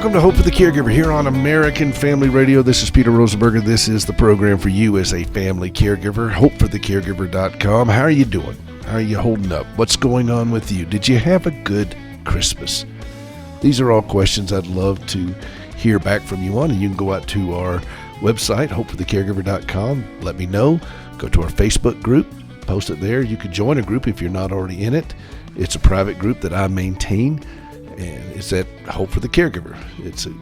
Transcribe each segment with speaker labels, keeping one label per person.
Speaker 1: Welcome to Hope for the Caregiver here on American Family Radio. This is Peter Rosenberger. This is the program for you as a family caregiver. HopeForTheCaregiver.com. How are you doing? How are you holding up? What's going on with you? Did you have a good Christmas? These are all questions I'd love to hear back from you on, and you can go out to our website, HopeForTheCaregiver.com. Let me know. Go to our Facebook group. Post it there. You can join a group if you're not already in it. It's a private group that I maintain. And it's at Hope for the Caregiver.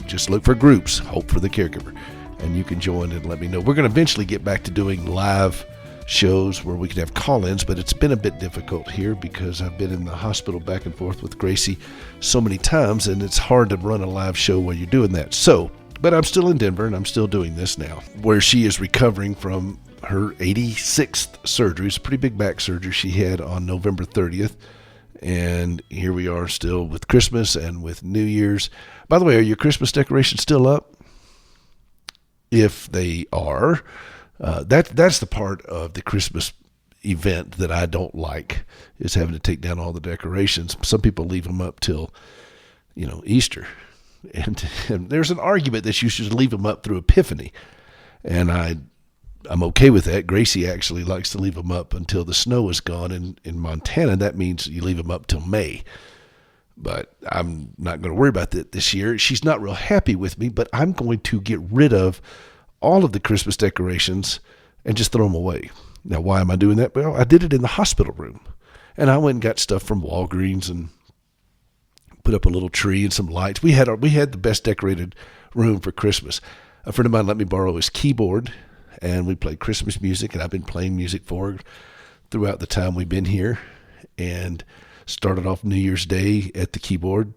Speaker 1: Just look for groups, Hope for the Caregiver, and you can join and let me know. We're going to eventually get back to doing live shows where we can have call-ins, but it's been a bit difficult here because I've been in the hospital back and forth with Gracie so many times, and it's hard to run a live show while you're doing that. But I'm still in Denver, and I'm still doing this now, where she is recovering from her 86th surgery. It's a pretty big back surgery she had on November 30th. And here we are still with Christmas and with New Year's. By the way, are your Christmas decorations still up? If they are, that's the part of the Christmas event that I don't like, is having to take down all the decorations. Some people leave them up till, Easter. And there's an argument that you should leave them up through Epiphany. And I'm okay with that. Gracie actually likes to leave them up until the snow is gone. In Montana, that means you leave them up till May. But I'm not going to worry about that this year. She's not real happy with me, but I'm going to get rid of all of the Christmas decorations and just throw them away. Now, why am I doing that? Well, I did it in the hospital room. And I went and got stuff from Walgreens and put up a little tree and some lights. We had the best decorated room for Christmas. A friend of mine let me borrow his keyboard, and we played Christmas music, and I've been playing music for her throughout the time we've been here, and started off New Year's Day at the keyboard,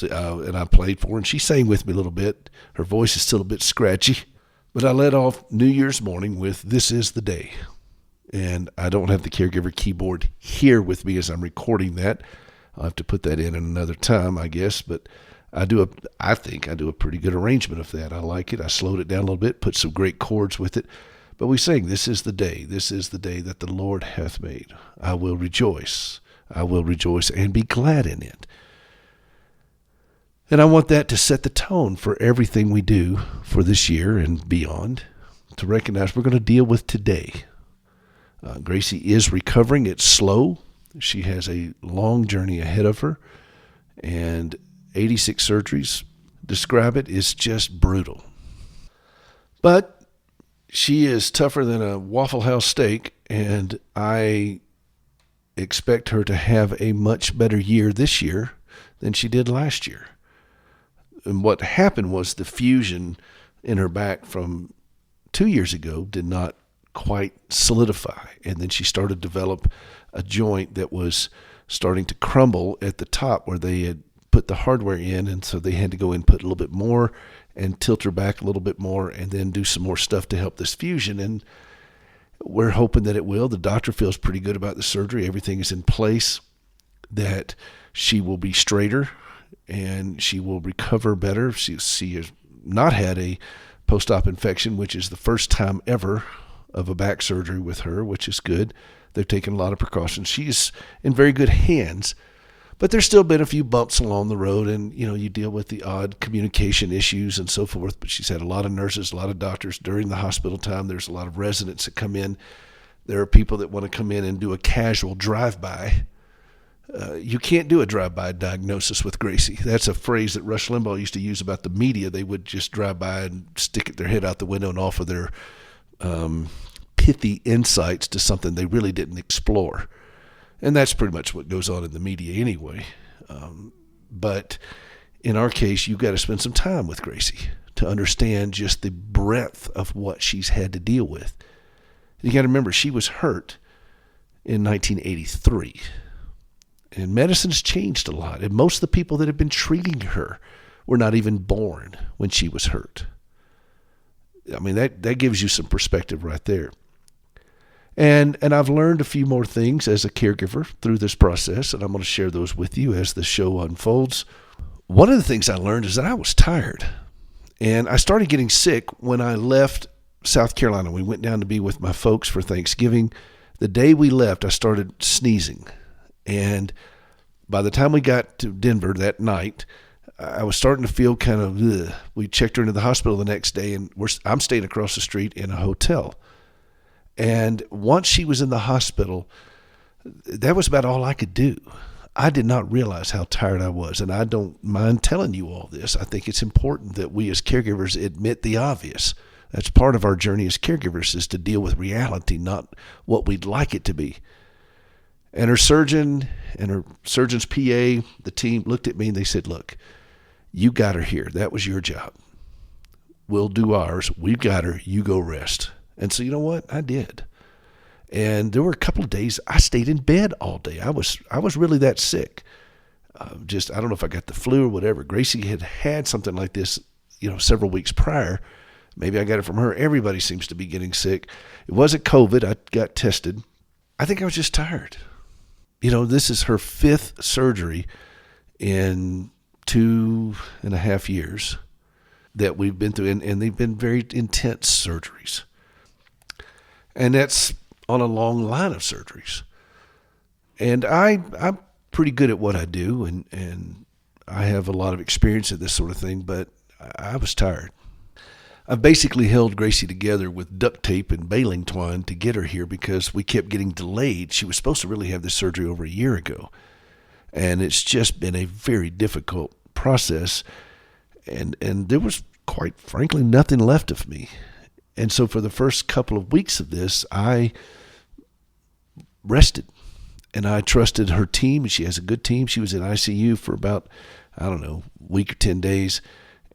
Speaker 1: and I played for her, and she sang with me a little bit. Her voice is still a bit scratchy, but I led off New Year's morning with This Is the Day, and I don't have the Caregiver keyboard here with me as I'm recording that. I'll have to put that in another time, I guess, but I think I do a pretty good arrangement of that. I like it. I slowed it down a little bit, put some great chords with it. But we sing, this is the day that the Lord hath made. I will rejoice and be glad in it. And I want that to set the tone for everything we do for this year and beyond, to recognize we're going to deal with today. Gracie is recovering. It's slow. She has a long journey ahead of her, and 86 surgeries, describe it, is just brutal. But she is tougher than a Waffle House steak, and I expect her to have a much better year this year than she did last year. And what happened was the fusion in her back from 2 years ago did not quite solidify, and then she started to develop a joint that was starting to crumble at the top where they had put the hardware in, and so they had to go in and put a little bit more and tilt her back a little bit more and then do some more stuff to help this fusion, and we're hoping that it will. The doctor feels pretty good about the surgery. Everything is in place, that she will be straighter and she will recover better. She has not had a post-op infection, which is the first time ever of a back surgery with her, which is good. They've taken a lot of precautions. She's in very good hands, but there's still been a few bumps along the road, and, you deal with the odd communication issues and so forth. But she's had a lot of nurses, a lot of doctors during the hospital time. There's a lot of residents that come in. There are people that want to come in and do a casual drive-by. You can't do a drive-by diagnosis with Gracie. That's a phrase that Rush Limbaugh used to use about the media. They would just drive by and stick their head out the window and offer their pithy insights to something they really didn't explore. And that's pretty much what goes on in the media anyway. But in our case, you've got to spend some time with Gracie to understand just the breadth of what she's had to deal with. You got to remember, she was hurt in 1983. And medicine's changed a lot. And most of the people that have been treating her were not even born when she was hurt. I mean, that gives you some perspective right there. And I've learned a few more things as a caregiver through this process, and I'm going to share those with you as the show unfolds. One of the things I learned is that I was tired. And I started getting sick when I left South Carolina. We went down to be with my folks for Thanksgiving. The day we left, I started sneezing. And by the time we got to Denver that night, I was starting to feel kind of, ugh. We checked her into the hospital the next day, and I'm staying across the street in a hotel. And once she was in the hospital, that was about all I could do. I did not realize how tired I was, and I don't mind telling you all this. I think it's important that we as caregivers admit the obvious. That's part of our journey as caregivers, is to deal with reality, not what we'd like it to be. And her surgeon and her surgeon's PA, the team, looked at me and they said, look, you got her here. That was your job. We'll do ours. We've got her. You go rest. And so you know what? I did. And there were a couple of days I stayed in bed all day. I was really that sick. I don't know if I got the flu or whatever. Gracie had something like this, several weeks prior. Maybe I got it from her. Everybody seems to be getting sick. It wasn't COVID. I got tested. I think I was just tired. This is her 5th surgery in 2.5 years that we've been through, and they've been very intense surgeries. And that's on a long line of surgeries. And I'm pretty good at what I do, and I have a lot of experience at this sort of thing, but I was tired. I've basically held Gracie together with duct tape and baling twine to get her here because we kept getting delayed. She was supposed to really have this surgery over a year ago. And it's just been a very difficult process. And there was, quite frankly, nothing left of me. And so for the first couple of weeks of this, I rested. And I trusted her team, and she has a good team. She was in ICU for about, week or 10 days.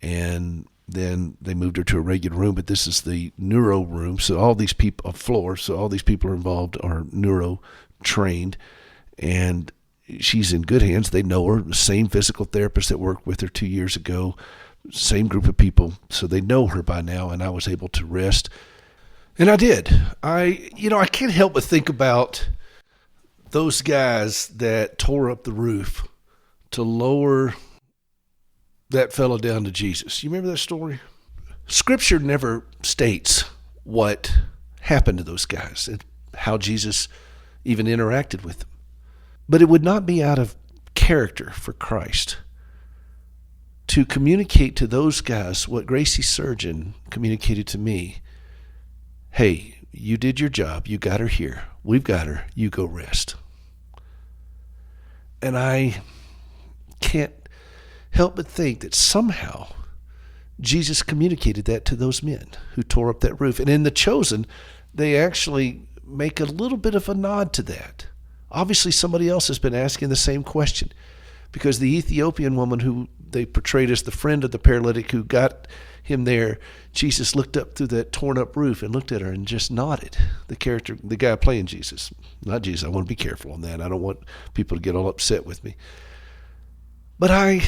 Speaker 1: And then they moved her to a regular room, but this is the neuro room. So all these people, a floor, so all these people involved are neuro trained, and she's in good hands. They know her, the same physical therapist that worked with her 2 years ago, same group of people. So they know her by now, and I was able to rest. And I did. I can't help but think about those guys that tore up the roof to lower that fellow down to Jesus. You remember that story? Scripture never states what happened to those guys and how Jesus even interacted with them. But it would not be out of character for Christ to communicate to those guys what Gracie's surgeon communicated to me. Hey, you did your job. You got her here. We've got her. You go rest. And I can't help but think that somehow Jesus communicated that to those men who tore up that roof. And in The Chosen, they actually make a little bit of a nod to that. Obviously, somebody else has been asking the same question, because the Ethiopian woman who they portrayed as the friend of the paralytic who got him there, Jesus looked up through that torn up roof and looked at her and just nodded. The guy playing Jesus, not Jesus. I want to be careful on that. I don't want people to get all upset with me. But I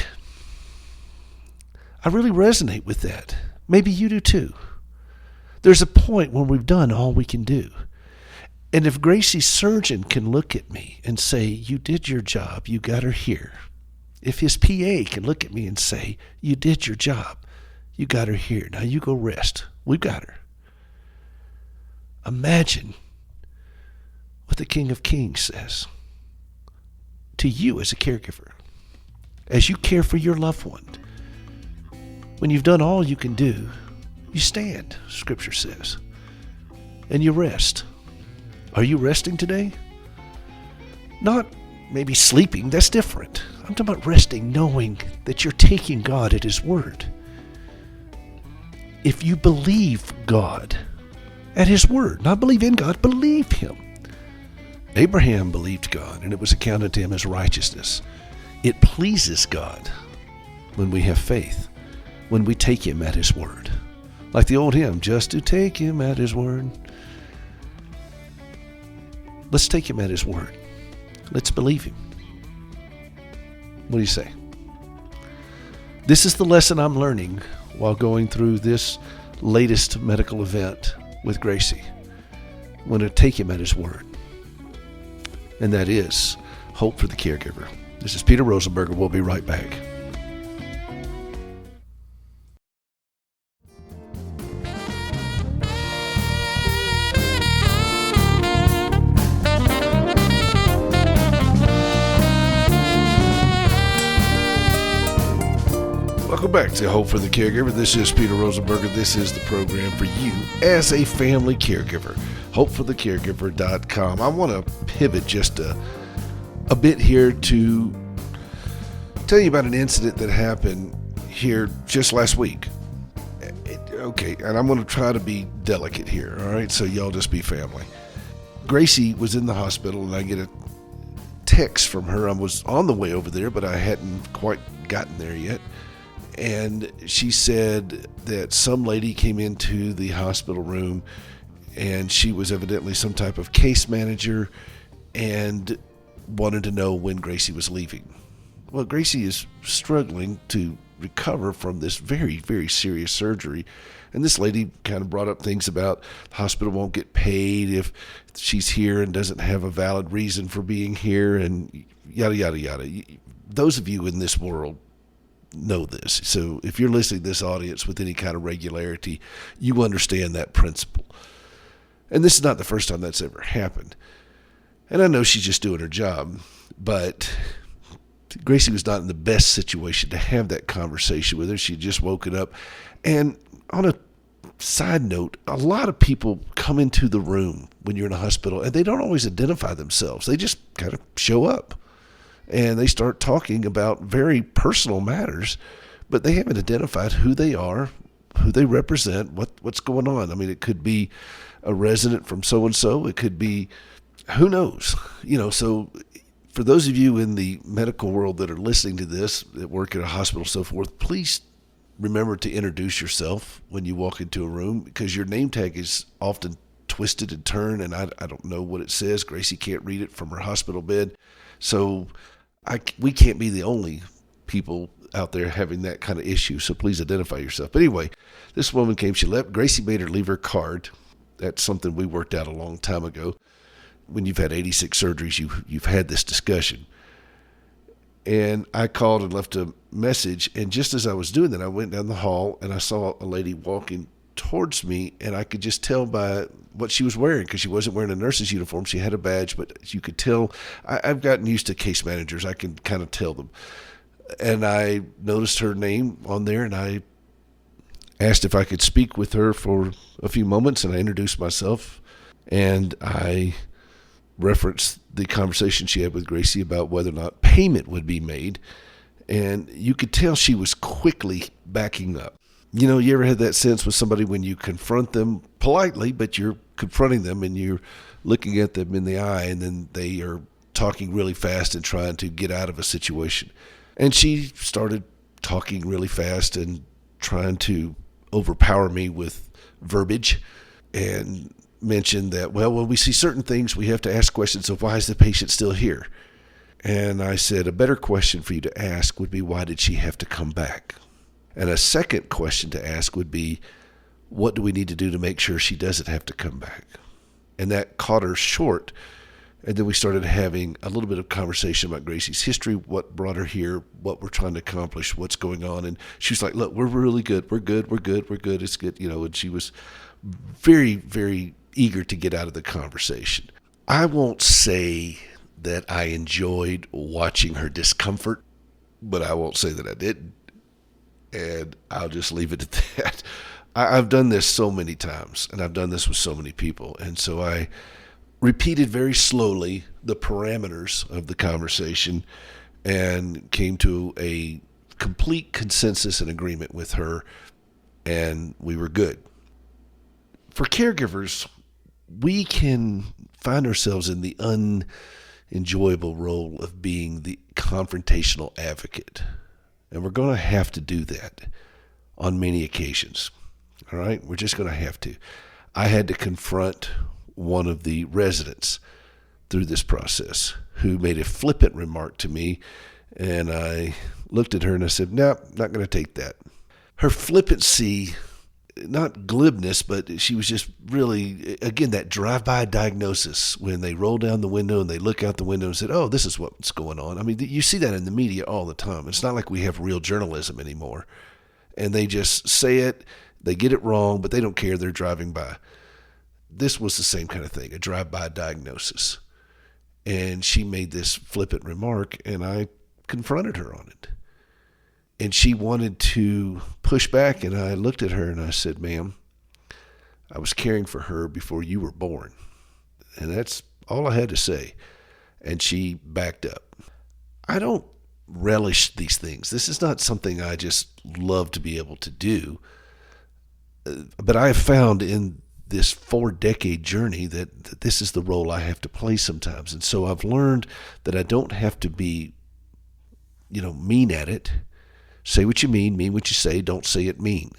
Speaker 1: really resonate with that. Maybe you do too. There's a point when we've done all we can do. And if Gracie's surgeon can look at me and say, you did your job, you got her here. If his PA can look at me and say, you did your job, you got her here. Now you go rest. We've got her. Imagine what the King of Kings says to you as a caregiver, as you care for your loved one. When you've done all you can do, you stand, Scripture says, and you rest. Are you resting today? Not maybe sleeping, that's different. I'm talking about resting, knowing that you're taking God at His word. If you believe God at His word, not believe in God, believe Him. Abraham believed God, and it was accounted to him as righteousness. It pleases God when we have faith, when we take Him at His word. Like the old hymn, just to take Him at His word. Let's take Him at His word. Let's believe Him. What do you say? This is the lesson I'm learning while going through this latest medical event with Gracie. I'm going to take Him at His word. And that is hope for the caregiver. This is Peter Rosenberger. We'll be right back. back to Hope for the Caregiver. This is Peter Rosenberger. This is the program for you as a family caregiver. HopeForTheCaregiver.com. I want to pivot just a bit here to tell you about an incident that happened here just last week. Okay, and I'm going to try to be delicate here, all right? So y'all just be family. Gracie was in the hospital, and I get a text from her. I was on the way over there, but I hadn't quite gotten there yet. And she said that some lady came into the hospital room, and she was evidently some type of case manager and wanted to know when Gracie was leaving. Well, Gracie is struggling to recover from this very, very serious surgery. And this lady kind of brought up things about the hospital won't get paid if she's here and doesn't have a valid reason for being here, and yada, yada, yada. Those of you in this world know this. So if you're listening to this audience with any kind of regularity, you understand that principle. And this is not the first time that's ever happened. And I know she's just doing her job, but Gracie was not in the best situation to have that conversation with her. She had just woken up. And on a side note, a lot of people come into the room when you're in a hospital and they don't always identify themselves. They just kind of show up and they start talking about very personal matters, but they haven't identified who they are, who they represent, what's going on. I mean, it could be a resident from so-and-so. It could be, who knows? So for those of you in the medical world that are listening to this, that work at a hospital, so forth, please remember to introduce yourself when you walk into a room, because your name tag is often twisted and turned, and I don't know what it says. Gracie can't read it from her hospital bed. So we can't be the only people out there having that kind of issue, so please identify yourself. But anyway, this woman came, she left. Gracie made her leave her card. That's something we worked out a long time ago. When you've had 86 surgeries, you've had this discussion. And I called and left a message, and just as I was doing that, I went down the hall and I saw a lady walking towards me, and I could just tell by what she was wearing, because she wasn't wearing a nurse's uniform. She had a badge, but you could tell. I've gotten used to case managers. I can kind of tell them. And I noticed her name on there, and I asked if I could speak with her for a few moments, and I introduced myself, and I referenced the conversation she had with Gracie about whether or not payment would be made. And you could tell she was quickly backing up. You ever had that sense with somebody when you confront them politely, but you're confronting them and you're looking at them in the eye, and then they are talking really fast and trying to get out of a situation. And she started talking really fast and trying to overpower me with verbiage, and mentioned that, well, when we see certain things, we have to ask questions of, why is the patient still here? And I said, a better question for you to ask would be, why did she have to come back? And a second question to ask would be, what do we need to do to make sure she doesn't have to come back? And that caught her short. And then we started having a little bit of conversation about Gracie's history, what brought her here, what we're trying to accomplish, what's going on. And she was like, look, we're really good. We're good. It's good. And she was very, very eager to get out of the conversation. I won't say that I enjoyed watching her discomfort, but I won't say that I didn't. And I'll just leave it at that. I've done this so many times, and I've done this with so many people. And so I repeated very slowly the parameters of the conversation and came to a complete consensus and agreement with her, and we were good. For caregivers, we can find ourselves in the unenjoyable role of being the confrontational advocate. And we're going to have to do that on many occasions. All right? We're just going to have to. I had to confront one of the residents through this process who made a flippant remark to me, and I looked at her and I said, no, not going to take that. Her flippancy, not glibness, but she was just really, again, that drive-by diagnosis when they roll down the window and they look out the window and said, oh, this is what's going on. I mean, you see that in the media all the time. It's not like we have real journalism anymore. And they just say it, they get it wrong, but they don't care. They're driving by. This was the same kind of thing, a drive-by diagnosis. And she made this flippant remark, and I confronted her on it. And she wanted to push back, and I looked at her and I said, ma'am, I was caring for her before you were born. And that's all I had to say. And she backed up. I don't relish these things. This is not something I just love to be able to do. But I have found in this 4-decade journey that this is the role I have to play sometimes. And so I've learned that I don't have to be, mean at it. Say what you mean what you say, don't say it mean.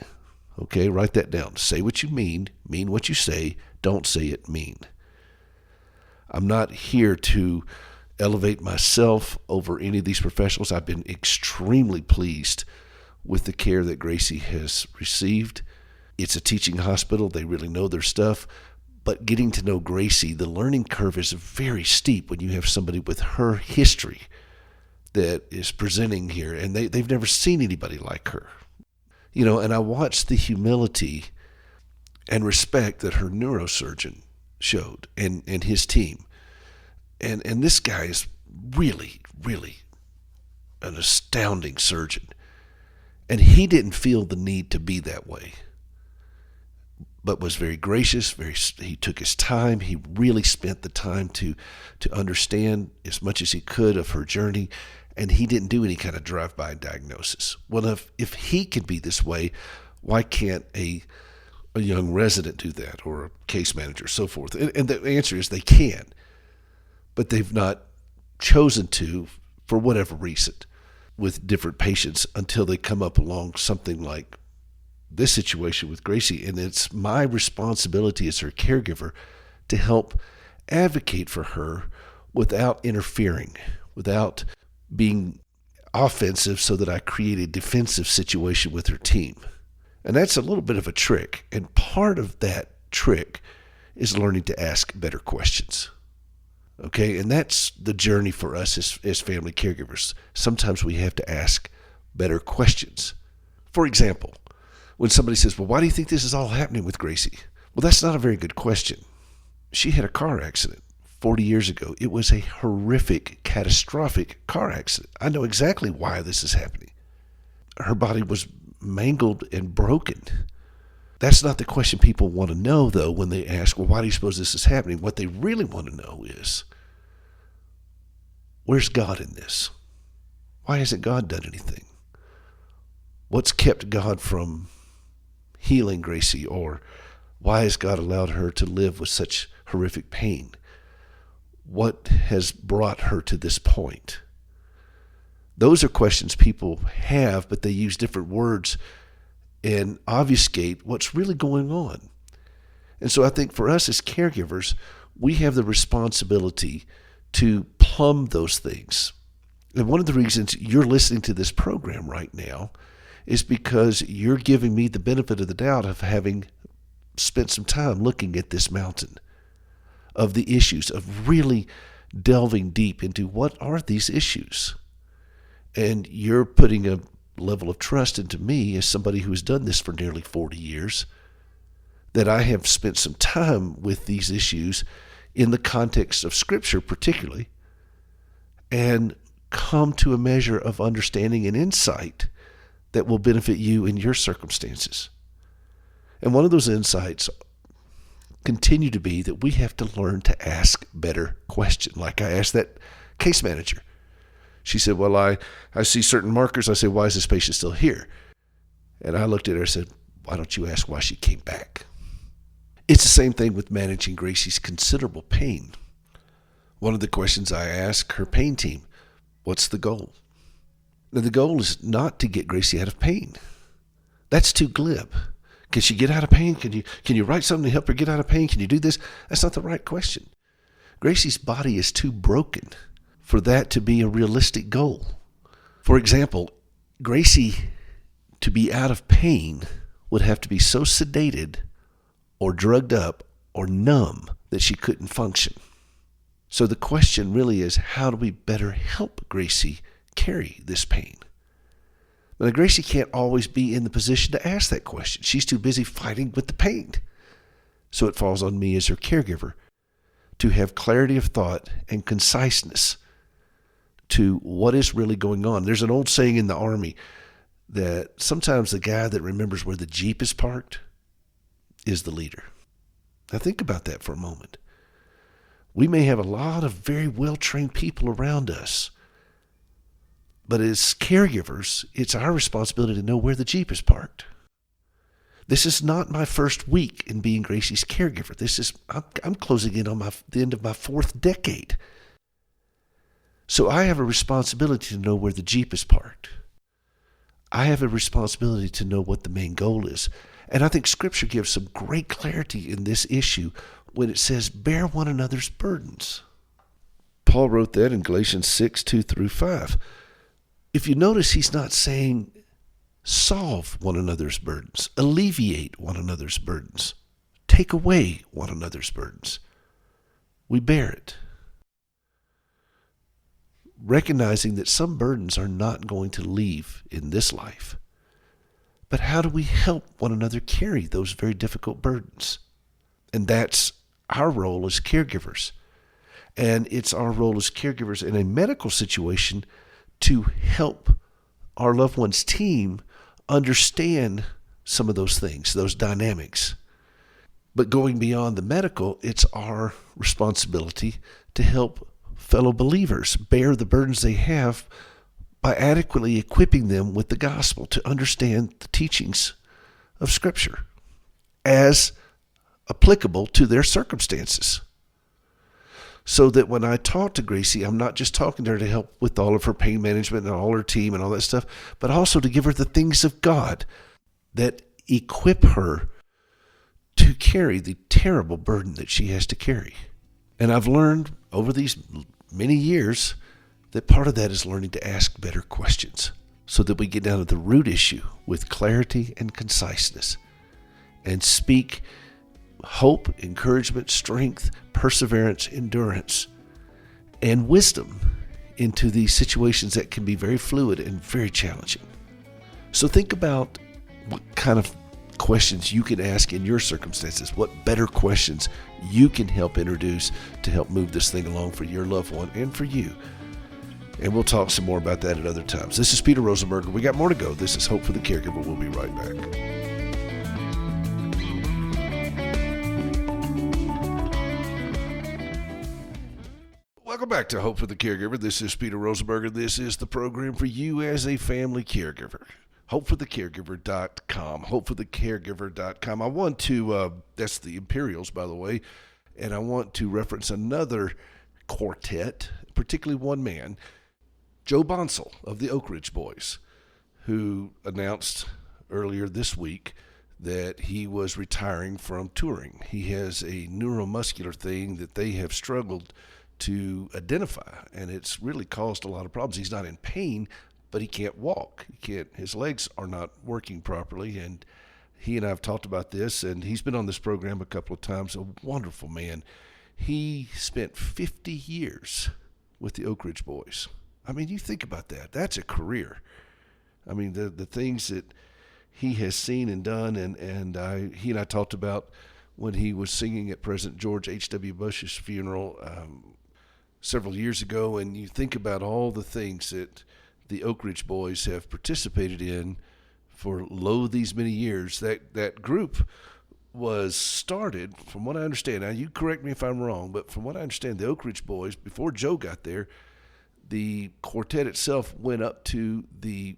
Speaker 1: Okay, write that down. Say what you mean what you say, don't say it mean. I'm not here to elevate myself over any of these professionals. I've been extremely pleased with the care that Gracie has received. It's a teaching hospital. They really know their stuff. But getting to know Gracie, the learning curve is very steep when you have somebody with her history that is presenting here, and they've never seen anybody like her. And I watched the humility and respect that her neurosurgeon showed and his team. And this guy is really, really an astounding surgeon. And he didn't feel the need to be that way, but was very gracious. He took his time. He really spent the time to understand as much as he could of her journey. And he didn't do any kind of drive-by diagnosis. Well, if he can be this way, why can't a young resident do that, or a case manager, so forth? And the answer is they can, but they've not chosen to for whatever reason with different patients until they come up along something like this situation with Gracie. And it's my responsibility as her caregiver to help advocate for her without interfering, without being offensive so that I create a defensive situation with her team. And that's a little bit of a trick. And part of that trick is learning to ask better questions. Okay, and that's the journey for us as family caregivers. Sometimes we have to ask better questions. For example, when somebody says, well, why do you think this is all happening with Gracie? Well, that's not a very good question. She had a car accident 40 years ago. It was a horrific, catastrophic car accident. I know exactly why this is happening. Her body was mangled and broken. That's not the question people want to know, though, when they ask, well, why do you suppose this is happening? What they really want to know is, where's God in this? Why hasn't God done anything? What's kept God from healing Gracie? Or why has God allowed her to live with such horrific pain? What has brought her to this point? Those are questions people have, but they use different words and obfuscate what's really going on. And so I think for us as caregivers, we have the responsibility to plumb those things. And one of the reasons you're listening to this program right now is because you're giving me the benefit of the doubt of having spent some time looking at this mountain of the issues, of really delving deep into what are these issues. And you're putting a level of trust into me as somebody who has done this for nearly 40 years, that I have spent some time with these issues in the context of Scripture particularly, and come to a measure of understanding and insight that will benefit you in your circumstances. And one of those insights continue to be that we have to learn to ask better questions. Like I asked that case manager. She said, well, I see certain markers. I said, why is this patient still here? And I looked at her and said, why don't you ask why she came back? It's the same thing with managing Gracie's considerable pain. One of the questions I asked her pain team, what's the goal? Now, the goal is not to get Gracie out of pain. That's too glib. Can she get out of pain? Can you write something to help her get out of pain? Can you do this? That's not the right question. Gracie's body is too broken for that to be a realistic goal. For example, Gracie, to be out of pain, would have to be so sedated or drugged up or numb that she couldn't function. So the question really is, how do we better help Gracie carry this pain? Now, Gracie can't always be in the position to ask that question. She's too busy fighting with the pain. So it falls on me as her caregiver to have clarity of thought and conciseness to what is really going on. There's an old saying in the Army that sometimes the guy that remembers where the Jeep is parked is the leader. Now think about that for a moment. We may have a lot of very well-trained people around us, but as caregivers, it's our responsibility to know where the Jeep is parked. This is not my first week in being Gracie's caregiver. I'm closing in on the end of my 4th decade. So I have a responsibility to know where the Jeep is parked. I have a responsibility to know what the main goal is. And I think Scripture gives some great clarity in this issue when it says, bear one another's burdens. Paul wrote that in Galatians 6:2-5. If you notice, he's not saying solve one another's burdens, alleviate one another's burdens, take away one another's burdens. We bear it. Recognizing that some burdens are not going to leave in this life. But how do we help one another carry those very difficult burdens? And that's our role as caregivers. And it's our role as caregivers in a medical situation to help our loved one's team understand some of those things, those dynamics. But going beyond the medical, it's our responsibility to help fellow believers bear the burdens they have by adequately equipping them with the gospel to understand the teachings of Scripture as applicable to their circumstances. So that when I talk to Gracie, I'm not just talking to her to help with all of her pain management and all her team and all that stuff, but also to give her the things of God that equip her to carry the terrible burden that she has to carry. And I've learned over these many years that part of that is learning to ask better questions so that we get down to the root issue with clarity and conciseness and speak hope, encouragement, strength, perseverance, endurance, and wisdom into these situations that can be very fluid and very challenging. So think about what kind of questions you can ask in your circumstances, what better questions you can help introduce to help move this thing along for your loved one and for you. And we'll talk some more about that at other times. This is Peter Rosenberger. We got more to go. This is Hope for the Caregiver. We'll be right back. Welcome back to Hope for the Caregiver. This is Peter Rosenberger. This is the program for you as a family caregiver. HopeForTheCaregiver.com. HopeForTheCaregiver.com. I want to, that's the Imperials, by the way, and I want to reference another quartet, particularly one man, Joe Bonsall of the Oak Ridge Boys, who announced earlier this week that he was retiring from touring. He has a neuromuscular thing that they have struggled to identify, and it's really caused a lot of problems. He's not in pain, but he can't walk. His legs are not working properly, and he and I have talked about this, and he's been on this program a couple of times. A wonderful man. He spent 50 years with the Oak Ridge Boys. I mean, you think about that. That's a career. I mean, the things that he has seen and done, and he and I talked about when he was singing at President George H.W. Bush's funeral several years ago, and you think about all the things that the Oak Ridge Boys have participated in for these many years. That group was started, from what I understand, now you correct me if I'm wrong, but from what I understand, the Oak Ridge Boys, before Joe got there, the quartet itself went up to the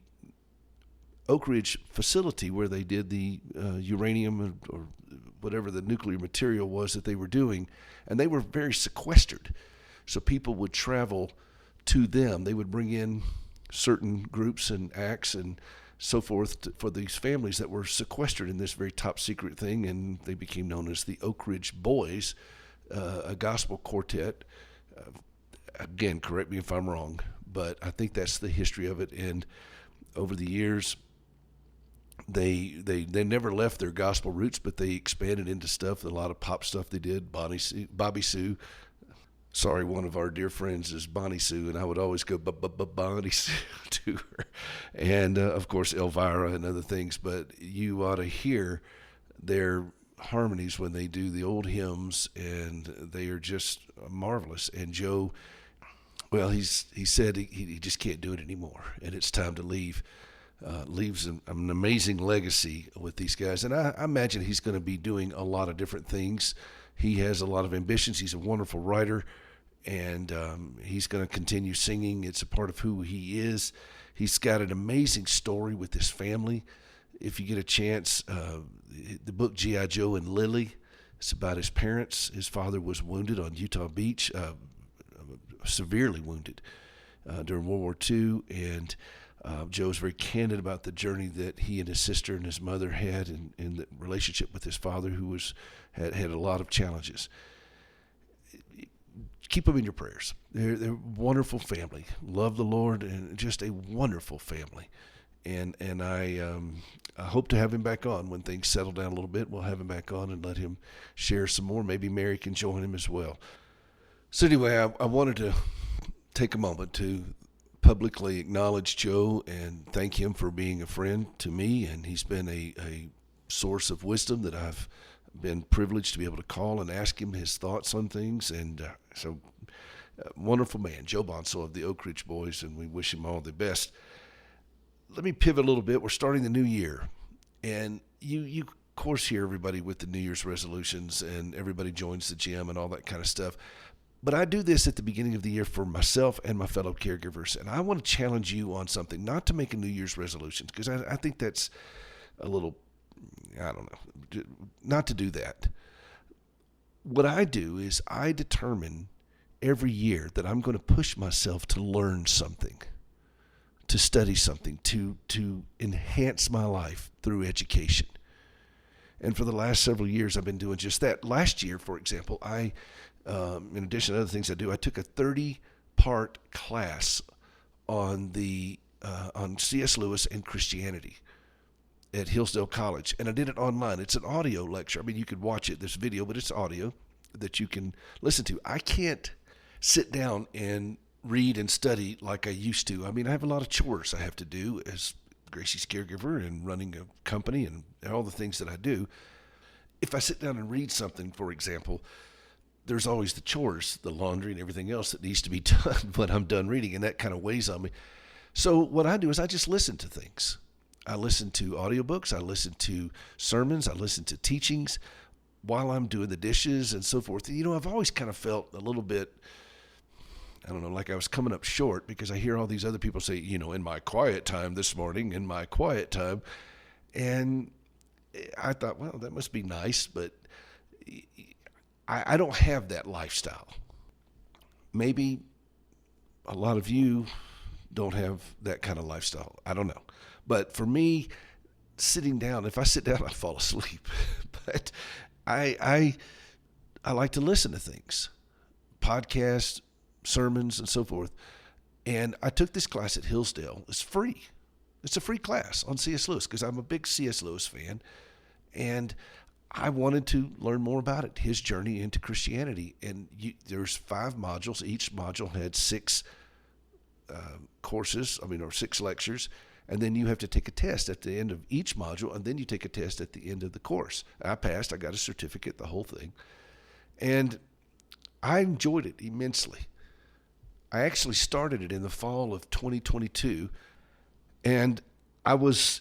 Speaker 1: Oak Ridge facility where they did the uranium or whatever the nuclear material was that they were doing, and they were very sequestered. So people would travel to them. They would bring in certain groups and acts and so forth for these families that were sequestered in this very top secret thing, and they became known as the Oak Ridge Boys, a gospel quartet. Again, correct me if I'm wrong, but I think that's the history of it. And over the years, they never left their gospel roots, but they expanded into stuff, a lot of pop stuff they did. Bobby Sue. Sorry, one of our dear friends is Bonnie Sue, and I would always go Bonnie Sue to her. And, of course, Elvira and other things. But you ought to hear their harmonies when they do the old hymns, and they are just marvelous. And Joe, well, he said he just can't do it anymore, and it's time to leave. leaves an amazing legacy with these guys. And I imagine he's going to be doing a lot of different things. He has a lot of ambitions. He's a wonderful writer, and he's going to continue singing. It's a part of who he is. He's got an amazing story with his family. If you get a chance, the book G.I. Joe and Lily, it's about his parents. His father was wounded on Utah Beach, severely wounded during World War II, and Joe's very candid about the journey that he and his sister and his mother had in the relationship with his father, who had a lot of challenges. Keep them in your prayers. They're a wonderful family. Love the Lord, and just a wonderful family. And I hope to have him back on when things settle down a little bit. We'll have him back on and let him share some more. Maybe Mary can join him as well. So anyway, I wanted to take a moment to publicly acknowledge Joe and thank him for being a friend to me, and he's been a source of wisdom that I've been privileged to be able to call and ask him his thoughts on things. And wonderful man, Joe Bonsall of the Oak Ridge Boys, and we wish him all the best. Let me pivot a little bit. We're starting the new year, and you of course hear everybody with the New Year's resolutions, and everybody joins the gym and all that kind of stuff. But I do this at the beginning of the year for myself and my fellow caregivers, and I want to challenge you on something, not to make a New Year's resolution, because I think that's a little, I don't know, not to do that. What I do is I determine every year that I'm going to push myself to learn something, to study something, to enhance my life through education. And for the last several years, I've been doing just that. Last year, for example, I, in addition to other things I do, I took a 30-part class on C.S. Lewis and Christianity at Hillsdale College, and I did it online. It's an audio lecture. I mean, you could watch it. There's video, but it's audio that you can listen to. I can't sit down and read and study like I used to. I mean, I have a lot of chores I have to do as Gracie's caregiver and running a company and all the things that I do. If I sit down and read something, for example, there's always the chores, the laundry and everything else that needs to be done when I'm done reading, and that kind of weighs on me. So what I do is I just listen to things. I listen to audiobooks, I listen to sermons, I listen to teachings while I'm doing the dishes and so forth. You know, I've always kind of felt a little bit, I don't know, like I was coming up short, because I hear all these other people say, you know, in my quiet time this morning, in my quiet time. And I thought, well, that must be nice, but I don't have that lifestyle. Maybe a lot of you don't have that kind of lifestyle. I don't know. But for me, sitting down, if I sit down, I fall asleep. But I like to listen to things, podcasts, sermons, and so forth. And I took this class at Hillsdale. It's free. It's a free class on C.S. Lewis, because I'm a big C.S. Lewis fan. And I wanted to learn more about it, his journey into Christianity. And there's 5 modules. Each module had 6 courses, or 6 lectures. And then you have to take a test at the end of each module, and then you take a test at the end of the course. I passed. I got a certificate, the whole thing. And I enjoyed it immensely. I actually started it in the fall of 2022, and I was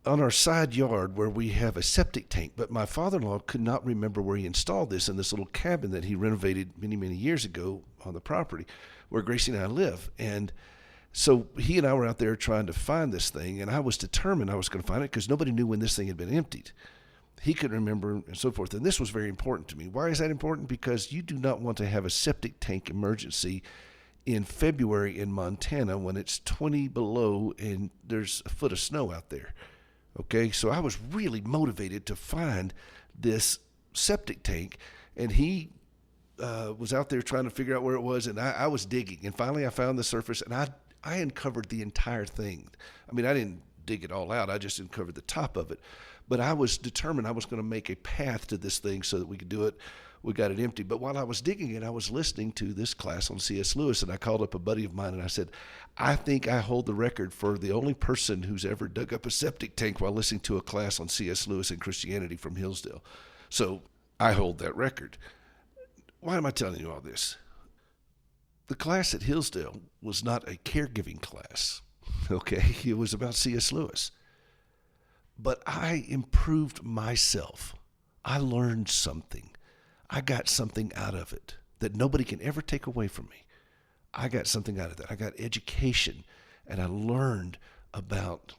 Speaker 1: on our side yard where we have a septic tank, but my father-in-law could not remember where he installed this in this little cabin that he renovated many, many years ago on the property where Gracie and I live. And so he and I were out there trying to find this thing, and I was determined I was going to find it because nobody knew when this thing had been emptied. He could remember, and so forth. And this was very important to me. Why is that important? Because you do not want to have a septic tank emergency in February in Montana when it's 20 below and there's a foot of snow out there. Okay, so I was really motivated to find this septic tank, and he was out there trying to figure out where it was, and I was digging, and finally I found the surface, and I uncovered the entire thing. I mean, I didn't dig it all out. I just uncovered the top of it. But I was determined I was going to make a path to this thing so that we could do it. We got it empty. But while I was digging it, I was listening to this class on C.S. Lewis, and I called up a buddy of mine, and I said, I think I hold the record for the only person who's ever dug up a septic tank while listening to a class on C.S. Lewis and Christianity from Hillsdale. So I hold that record. Why am I telling you all this? The class at Hillsdale was not a caregiving class. Okay, it was about C.S. Lewis. But I improved myself. I learned something. I got something out of it that nobody can ever take away from me. I got something out of that. I got education, and I learned about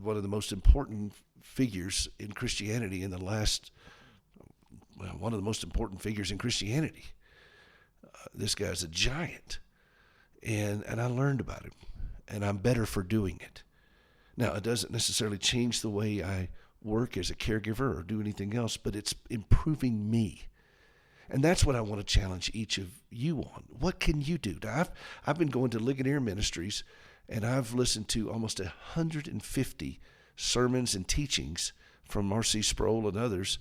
Speaker 1: one of the most important figures in Christianity in the last, well, one of the most important figures in Christianity. This guy's a giant, and I learned about him, and I'm better for doing it. Now, it doesn't necessarily change the way I work as a caregiver or do anything else, but it's improving me. And that's what I want to challenge each of you on. What can you do? Now, I've been going to Ligonier Ministries, and I've listened to almost 150 sermons and teachings from R.C. Sproul and others.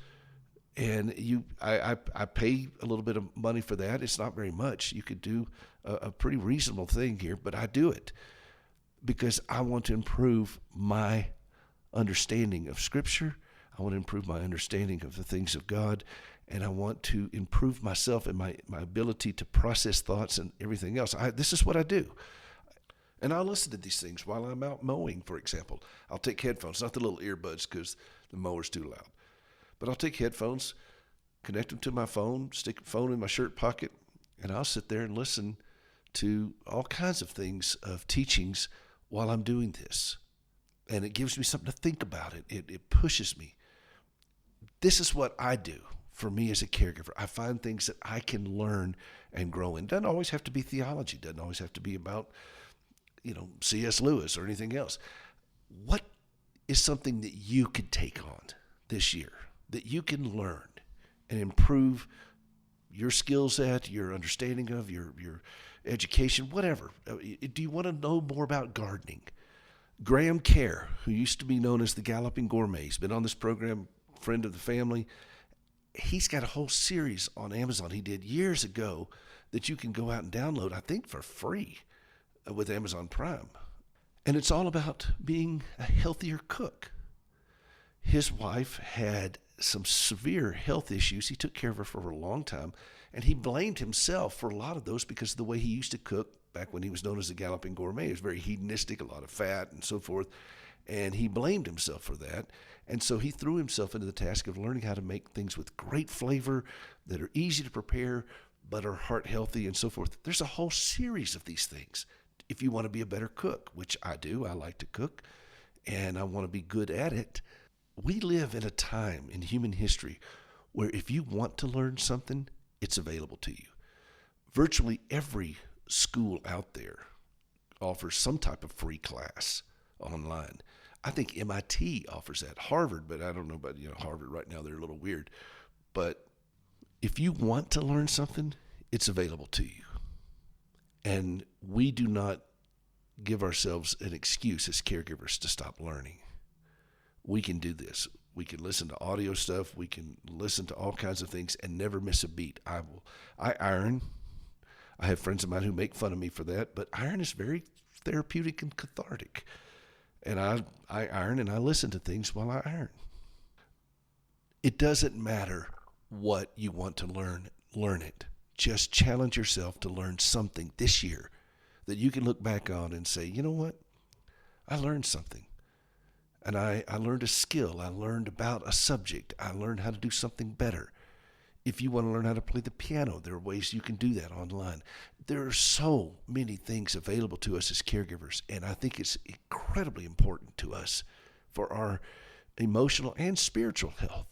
Speaker 1: And I pay a little bit of money for that. It's not very much. You could do a pretty reasonable thing here, but I do it because I want to improve my understanding of Scripture. I want to improve my understanding of the things of God, and I want to improve myself and my ability to process thoughts and everything else. This is what I do. And I'll listen to these things while I'm out mowing, for example. I'll take headphones, not the little earbuds because the mower's too loud. But I'll take headphones, connect them to my phone, stick the phone in my shirt pocket, and I'll sit there and listen to all kinds of things, of teachings while I'm doing this. And it gives me something to think about. It pushes me. This is what I do for me as a caregiver. I find things that I can learn and grow in. It doesn't always have to be theology. It doesn't always have to be about, C.S. Lewis or anything else. What is something that you could take on this year, that you can learn and improve your skills at, your understanding of, your education, whatever? Do you want to know more about gardening? Graham Kerr, who used to be known as the Galloping Gourmet, he's been on this program, friend of the family. He's got a whole series on Amazon he did years ago that you can go out and download, I think for free, with Amazon Prime. And it's all about being a healthier cook. His wife had some severe health issues. He took care of her for a long time, and he blamed himself for a lot of those because of the way he used to cook back when he was known as the Galloping Gourmet. He was very hedonistic, a lot of fat and so forth, and he blamed himself for that. And so he threw himself into the task of learning how to make things with great flavor that are easy to prepare but are heart healthy and so forth. There's a whole series of these things if you want to be a better cook, which I do. I like to cook, and I want to be good at it. We live in a time in human history where if you want to learn something, it's available to you. Virtually every school out there offers some type of free class online. I think MIT offers that. Harvard, but I don't know about Harvard right now. They're a little weird. But if you want to learn something, it's available to you. And we do not give ourselves an excuse as caregivers to stop learning. We can do this. We can listen to audio stuff. We can listen to all kinds of things and never miss a beat. I iron. I have friends of mine who make fun of me for that, but iron is very therapeutic and cathartic. And I iron and I listen to things while I iron. It doesn't matter what you want to learn it. Just challenge yourself to learn something this year that you can look back on and say, you know what? I learned something. And I learned a skill. I learned about a subject. I learned how to do something better. If you want to learn how to play the piano, there are ways you can do that online. There are so many things available to us as caregivers, and I think it's incredibly important to us for our emotional and spiritual health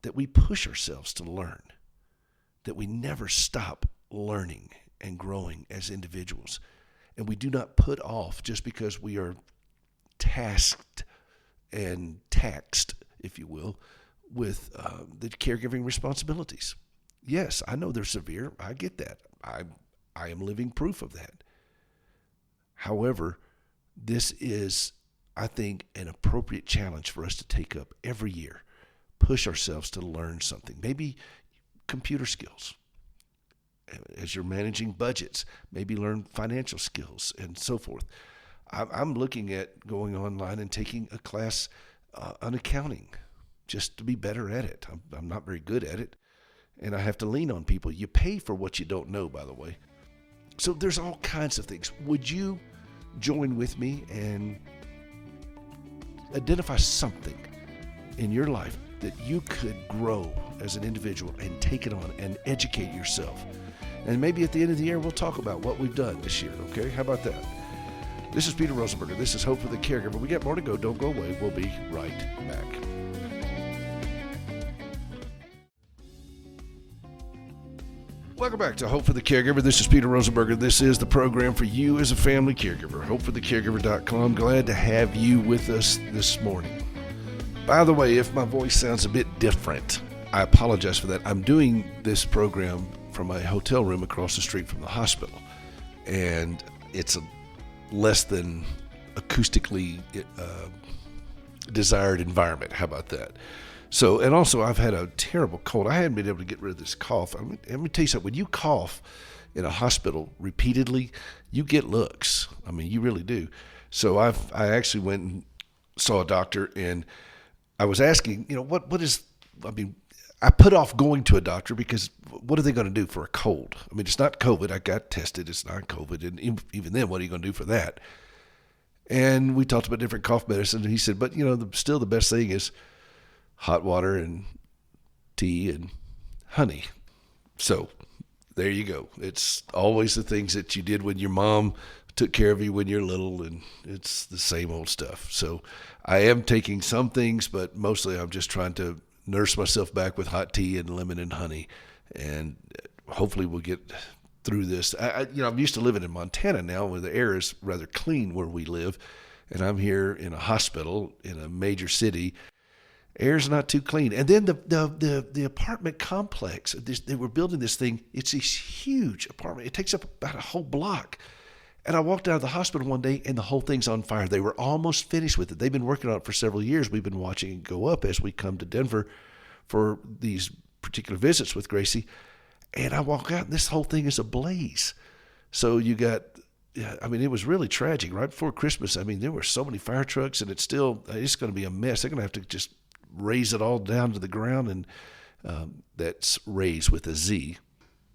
Speaker 1: that we push ourselves to learn, that we never stop learning and growing as individuals. And we do not put off just because we are tasked and taxed, if you will, with the caregiving responsibilities. Yes, I know they're severe. I get that. I am living proof of that. However, this is, I think, an appropriate challenge for us to take up every year. Push ourselves to learn something. Maybe computer skills. As you're managing budgets, maybe learn financial skills and so forth. I'm looking at going online and taking a class on accounting just to be better at it. I'm not very good at it, and I have to lean on people. You pay for what you don't know, by the way. So there's all kinds of things. Would you join with me and identify something in your life that you could grow as an individual and take it on and educate yourself. And maybe at the end of the year, we'll talk about what we've done this year, okay? How about that? This is Peter Rosenberger. This is Hope for the Caregiver. We got more to go. Don't go away. We'll be right back. Welcome back to Hope for the Caregiver. This is Peter Rosenberger. This is the program for you as a family caregiver. HopeForTheCaregiver.com. Glad to have you with us this morning. By the way, if my voice sounds a bit different, I apologize for that. I'm doing this program from my hotel room across the street from the hospital, and it's a less than acoustically desired environment. How about that? So, and also I've had a terrible cold. I haven't been able to get rid of this cough. Let me tell you something. When you cough in a hospital repeatedly, you get looks. I mean, you really do. So I actually went and saw a doctor, and I was asking, I put off going to a doctor because what are they going to do for a cold? I mean, it's not COVID. I got tested. It's not COVID. And even then, what are you going to do for that? And we talked about different cough medicine. And he said, but, still the best thing is hot water and tea and honey. So there you go. It's always the things that you did when your mom took care of you when you're little, and it's the same old stuff. So I am taking some things, but mostly I'm just trying to nurse myself back with hot tea and lemon and honey, and hopefully we'll get through this. I'm used to living in Montana now, where the air is rather clean where we live, and I'm here in a hospital in a major city. Air's not too clean. And then the apartment complex, they were building this thing. It's this huge apartment. It takes up about a whole block. And I walked out of the hospital one day, and the whole thing's on fire. They were almost finished with it. They've been working on it for several years. We've been watching it go up as we come to Denver for these particular visits with Gracie. And I walk out, and this whole thing is ablaze. So you got, it was really tragic. Right before Christmas, there were so many fire trucks, and it's going to be a mess. They're going to have to just raise it all down to the ground, and that's raise with a Z,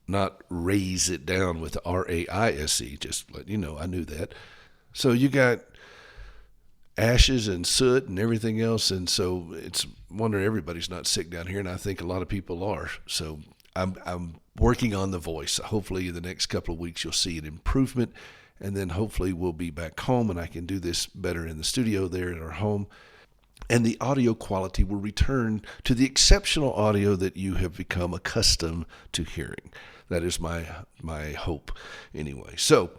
Speaker 1: not raise it down with RAISE, just let you know, I knew that. So you got ashes and soot and everything else, and so it's wonder everybody's not sick down here, and I think a lot of people are. So I'm working on the voice. Hopefully in the next couple of weeks you'll see an improvement, and then hopefully we'll be back home and I can do this better in the studio there at our home. And the audio quality will return to the exceptional audio that you have become accustomed to hearing. That is my hope anyway. So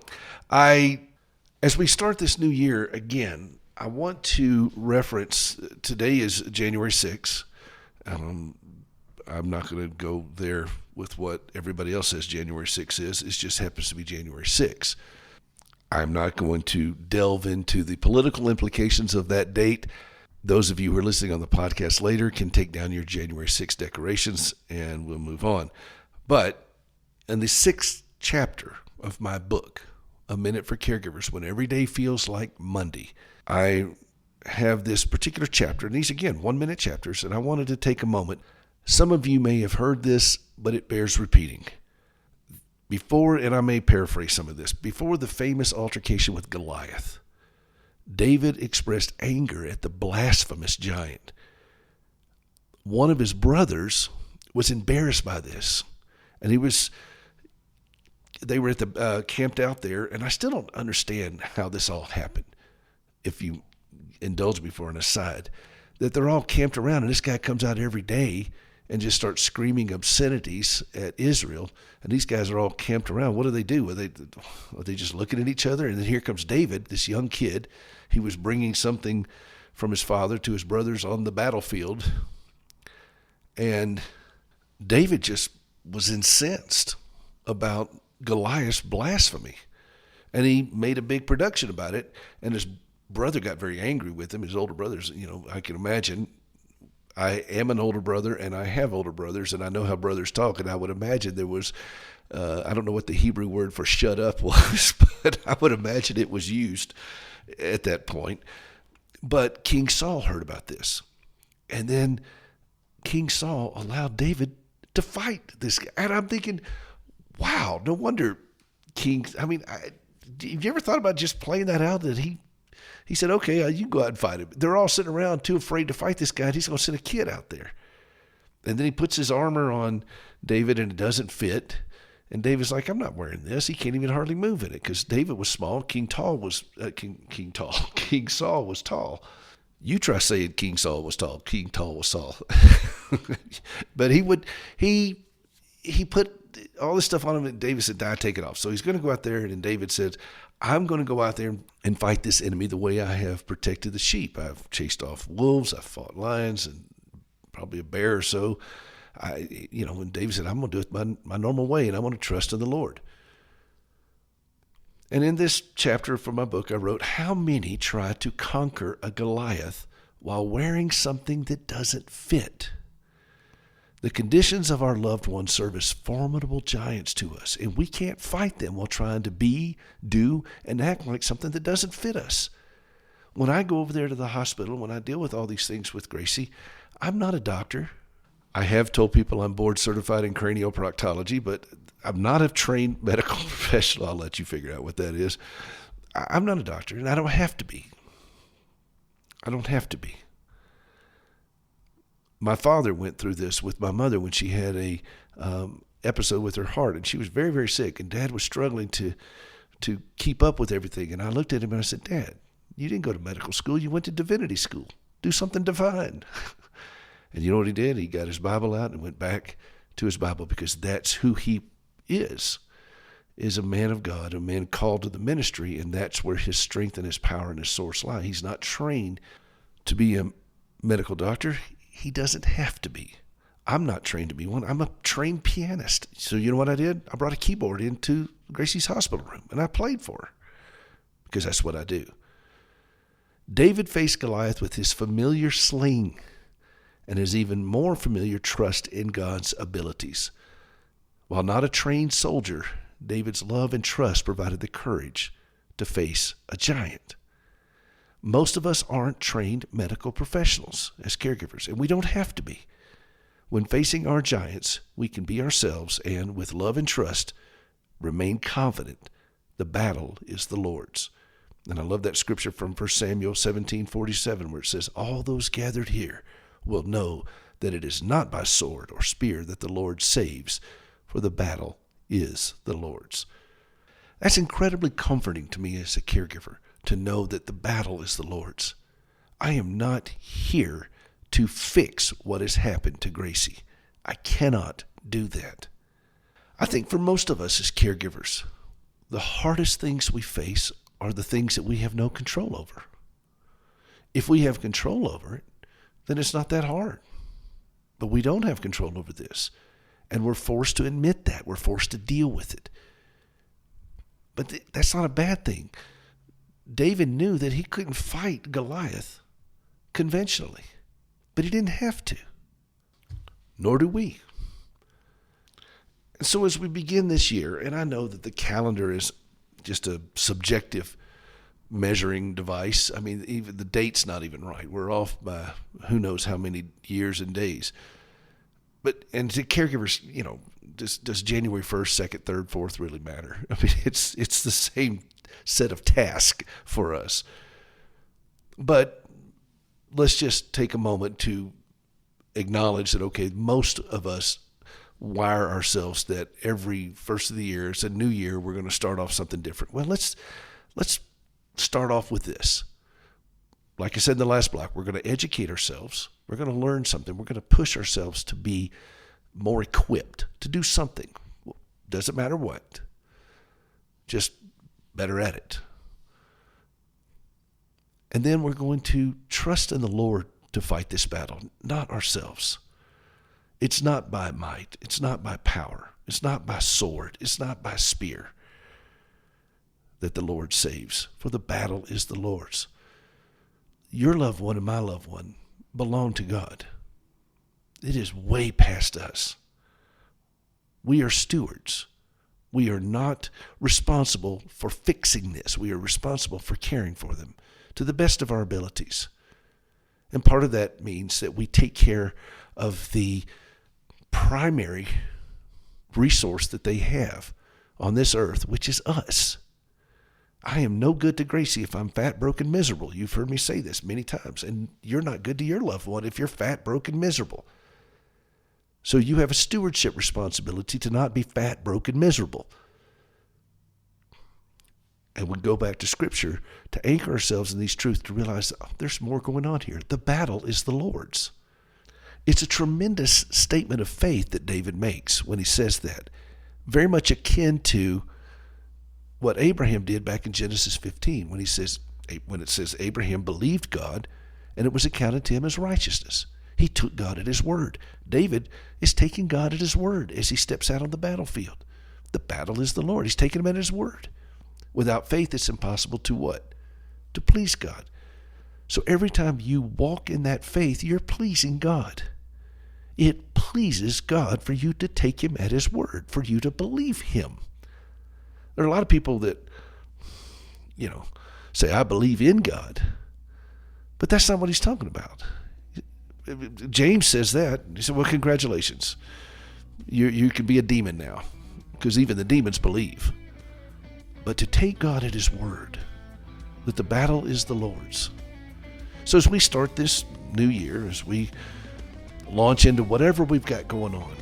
Speaker 1: as we start this new year again, I want to reference, today is January 6th. I'm not going to go there with what everybody else says January 6th is. It just happens to be January 6th. I'm not going to delve into the political implications of that date. Those of you who are listening on the podcast later can take down your January 6th decorations, and we'll move on. But in the 6th chapter of my book, A Minute for Caregivers, When Every Day Feels Like Monday, I have this particular chapter, and these, again, 1-minute chapters, and I wanted to take a moment. Some of you may have heard this, but it bears repeating. Before, and I may paraphrase some of this, before the famous altercation with Goliath, David expressed anger at the blasphemous giant. One of his brothers was embarrassed by this, and they were at the camped out there, and I still don't understand how this all happened. If you indulge me for an aside, that they're all camped around, and this guy comes out every day and just starts screaming obscenities at Israel, and these guys are all camped around. What do? Are they just looking at each other? And then here comes David, this young kid. He was bringing something from his father to his brothers on the battlefield, and David just was incensed about Goliath's blasphemy, and he made a big production about it, and his brother got very angry with him. His older brothers, I can imagine. I am an older brother, and I have older brothers, and I know how brothers talk, and I would imagine there was, I don't know what the Hebrew word for shut up was, but I would imagine it was used at that point. But King Saul heard about this, and then King Saul allowed David to fight this guy. And I'm thinking, wow, no wonder Have you ever thought about just playing that out? That he said, okay, you go out and fight him. They're all sitting around too afraid to fight this guy. And he's going to send a kid out there. And then he puts his armor on David and it doesn't fit. And David's like, I'm not wearing this. He can't even hardly move in it because David was small. King Saul was tall. You try saying King Saul was tall. King Tall was Saul. But he put all this stuff on him, and David said, take it off. So he's going to go out there, and then David said, I'm going to go out there and fight this enemy the way I have protected the sheep. I've chased off wolves. I've fought lions and probably a bear or so. When David said, I'm going to do it my normal way, and I'm going to trust in the Lord. And in this chapter from my book, I wrote, how many try to conquer a Goliath while wearing something that doesn't fit? The conditions of our loved ones serve as formidable giants to us, and we can't fight them while trying to be, do, and act like something that doesn't fit us. When I go over there to the hospital, when I deal with all these things with Gracie, I'm not a doctor. I have told people I'm board certified in cranioproctology, but I'm not a trained medical professional. I'll let you figure out what that is. I'm not a doctor, and I don't have to be. My father went through this with my mother when she had a episode with her heart, and she was very, very sick, and Dad was struggling to keep up with everything. And I looked at him and I said, Dad, you didn't go to medical school. You went to divinity school. Do something divine. And you know what he did? He got his Bible out and went back to his Bible, because that's who he is a man of God, a man called to the ministry, and that's where his strength and his power and his source lie. He's not trained to be a medical doctor. He doesn't have to be. I'm not trained to be one. I'm a trained pianist. So you know what I did? I brought a keyboard into Gracie's hospital room, and I played for her, because that's what I do. David faced Goliath with his familiar sling and his even more familiar trust in God's abilities. While not a trained soldier, David's love and trust provided the courage to face a giant. Most of us aren't trained medical professionals as caregivers, and we don't have to be. When facing our giants, we can be ourselves and, with love and trust, remain confident the battle is the Lord's. And I love that scripture from 1 Samuel 17:47, where it says, all those gathered here will know that it is not by sword or spear that the Lord saves, for the battle is the Lord's. That's incredibly comforting to me as a caregiver, to know that the battle is the Lord's. I am not here to fix what has happened to Gracie. I cannot do that. I think for most of us as caregivers, the hardest things we face are the things that we have no control over. If we have control over it, then it's not that hard. But we don't have control over this, and we're forced to admit that. We're forced to deal with it. But that's not a bad thing. David knew that he couldn't fight Goliath conventionally, but he didn't have to. Nor do we. And so as we begin this year, and I know that the calendar is just a subjective measuring device. I mean, even the date's not even right. We're off by who knows how many years and days. And to caregivers, does January 1st, 2nd, 3rd, 4th really matter? I mean, it's the same set of tasks for us. But let's just take a moment to acknowledge that, okay, most of us wire ourselves that every first of the year, it's a new year, we're going to start off something different. Well, let's start off with this. Like I said in the last block, we're going to educate ourselves. We're going to learn something. We're going to push ourselves to be more equipped to do something. Doesn't matter what. Just better at it. And then we're going to trust in the Lord to fight this battle, not ourselves. It's not by might. It's not by power. It's not by sword. It's not by spear that the Lord saves, for the battle is the Lord's. Your loved one and my loved one belong to God. It is way past us. We are stewards. We are not responsible for fixing this. We are responsible for caring for them to the best of our abilities. And part of that means that we take care of the primary resource that they have on this earth, which is us. I am no good to Gracie if I'm fat, broke, miserable. You've heard me say this many times. And you're not good to your loved one if you're fat, broke, miserable. So you have a stewardship responsibility to not be fat, broke, miserable. And we go back to Scripture to anchor ourselves in these truths to realize there's more going on here. The battle is the Lord's. It's a tremendous statement of faith that David makes when he says that. Very much akin to what Abraham did back in Genesis 15 when it says Abraham believed God and it was accounted to him as righteousness. He took God at his word. David is taking God at his word as he steps out on the battlefield. The battle is the Lord. He's taking him at his word. Without faith, it's impossible to what? To please God. So every time you walk in that faith, you're pleasing God. It pleases God for you to take him at his word, for you to believe him. There are a lot of people that, say, I believe in God. But that's not what he's talking about. James says that. He said, well, congratulations. You can be a demon now, because even the demons believe. But to take God at his word, that the battle is the Lord's. So as we start this new year, as we launch into whatever we've got going on,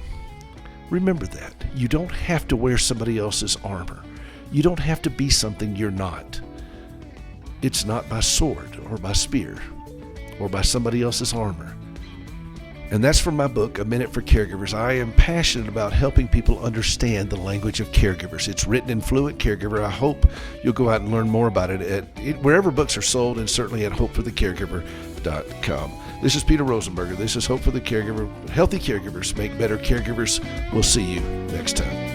Speaker 1: remember that. You don't have to wear somebody else's armor. You don't have to be something you're not. It's not by sword or by spear or by somebody else's armor. And that's from my book, A Minute for Caregivers. I am passionate about helping people understand the language of caregivers. It's written in Fluent Caregiver. I hope you'll go out and learn more about it at wherever books are sold, and certainly at hopeforthecaregiver.com. This is Peter Rosenberger. This is Hope for the Caregiver. Healthy caregivers make better caregivers. We'll see you next time.